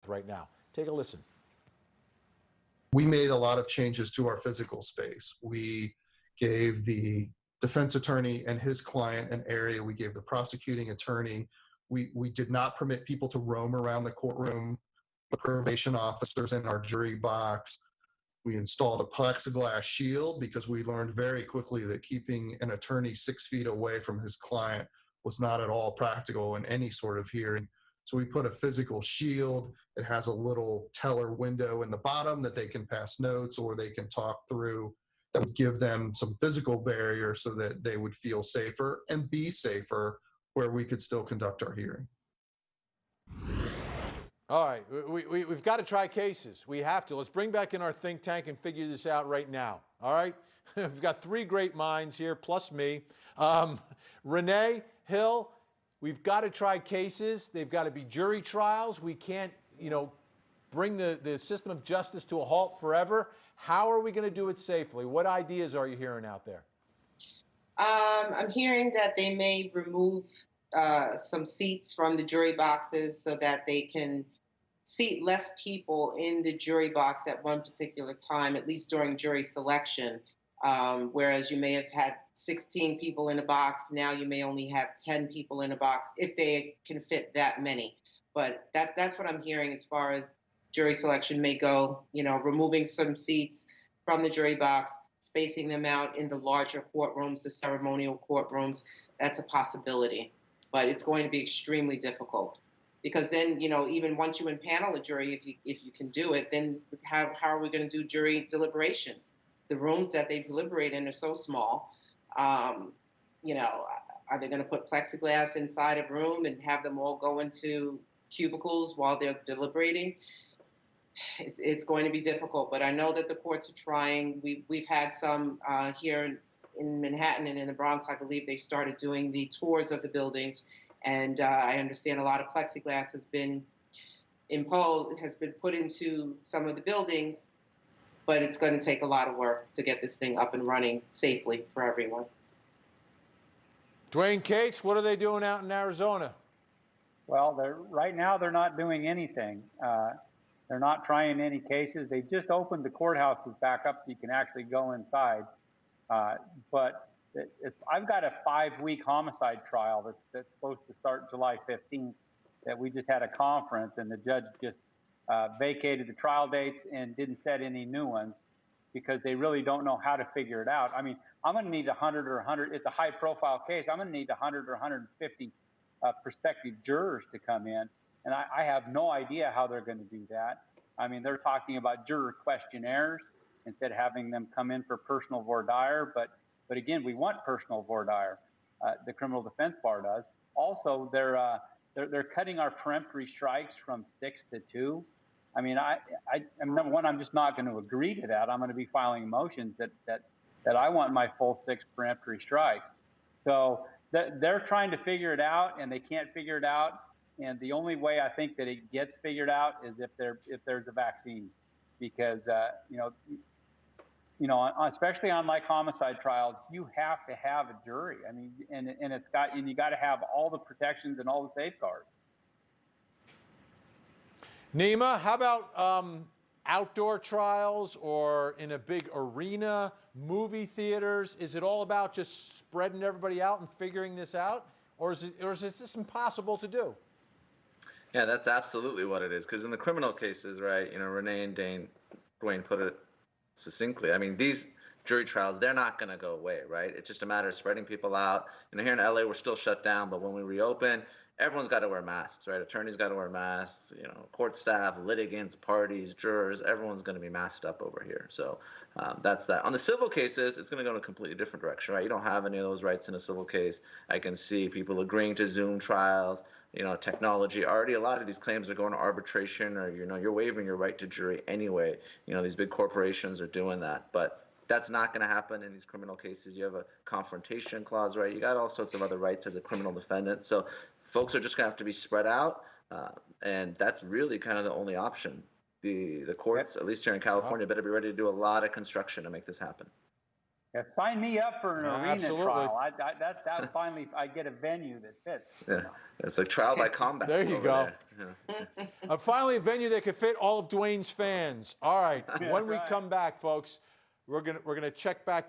right now. Take a listen. We made a lot of changes to our physical space. We gave the defense attorney and his client an area. We gave the prosecuting attorney. We did not permit people to roam around the courtroom. The probation officers in our jury box. We installed a plexiglass shield because we learned very quickly that keeping an attorney 6 feet away from his client was not at all practical in any sort of hearing. So we put a physical shield. It has a little teller window in the bottom that they can pass notes or they can talk through. That would give them some physical barrier so that they would feel safer and be safer where we could still conduct our hearing. All right, we've got to try cases. We have to. Let's bring back in our think tank and figure this out right now. All right? We've got three great minds here, plus me. Renee, Hill, we've got to try cases. They've got to be jury trials. We can't, bring the system of justice to a halt forever. How are we going to do it safely? What ideas are you hearing out there? I'm hearing that they may remove some seats from the jury boxes so that they can seat less people in the jury box at one particular time, at least during jury selection. Whereas you may have had 16 people in a box, now you may only have 10 people in a box if they can fit that many. But that's what I'm hearing as far as jury selection may go, removing some seats from the jury box, spacing them out in the larger courtrooms, the ceremonial courtrooms. That's a possibility, but it's going to be extremely difficult because then, even once you impanel a jury, if you can do it, then how are we going to do jury deliberations? The rooms that they deliberate in are so small. Are they going to put plexiglass inside a room and have them all go into cubicles while they're deliberating? It's going to be difficult, but I know that the courts are trying. We've had some here in Manhattan and in the Bronx. I believe they started doing the tours of the buildings, and I understand a lot of plexiglass has been put into some of the buildings, but it's going to take a lot of work to get this thing up and running safely for everyone. Dwayne Cates, what are they doing out in Arizona? Well, right now they're not doing anything. They're not trying any cases. They just opened the courthouses back up so you can actually go inside. But I've got a 5-week homicide trial that's supposed to start July 15th that we just had a conference, and the judge just vacated the trial dates and didn't set any new ones because they really don't know how to figure it out. I mean, I'm going to need 100 or 100. It's a high-profile case. I'm going to need 100 or 150 prospective jurors to come in. And I have no idea how they're going to do that. I mean, they're talking about juror questionnaires instead of having them come in for personal voir dire. But again, we want personal voir dire. The criminal defense bar does. Also, they're cutting our peremptory strikes from 6 to 2. I mean, number one, I'm just not going to agree to that. I'm going to be filing motions that I want my full 6 peremptory strikes. So they're trying to figure it out, and they can't figure it out. And the only way I think that it gets figured out is if there's a vaccine, because especially on like homicide trials, you have to have a jury. I mean, and you got to have all the protections and all the safeguards. Neama, how about outdoor trials or in a big arena, movie theaters? Is it all about just spreading everybody out and figuring this out, or is this impossible to do? Yeah, that's absolutely what it is. Because in the criminal cases, right, Renee and Dwayne put it succinctly. I mean, these jury trials, they're not going to go away, right? It's just a matter of spreading people out. Here in LA, we're still shut down, but when we reopen, everyone's got to wear masks, right? Attorneys got to wear masks, court staff, litigants, parties, jurors, everyone's going to be masked up over here. So that's that. On the civil cases, it's going to go in a completely different direction, right? You don't have any of those rights in a civil case. I can see people agreeing to Zoom trials, technology. Already a lot of these claims are going to arbitration, or, you're waiving your right to jury anyway. These big corporations are doing that. But that's not going to happen in these criminal cases. You have a confrontation clause, right? You got all sorts of other rights as a criminal defendant. So folks are just going to have to be spread out, and that's really kind of the only option. The courts, at least here in California, better be ready to do a lot of construction to make this happen. Yeah, sign me up for an arena Absolutely. trial. That finally, I get a venue that fits. Yeah, it's like trial by combat. There you over go. there. Yeah. Finally, a venue that could fit all of Dwayne's fans. All right, when we right. come back, folks, we're gonna check back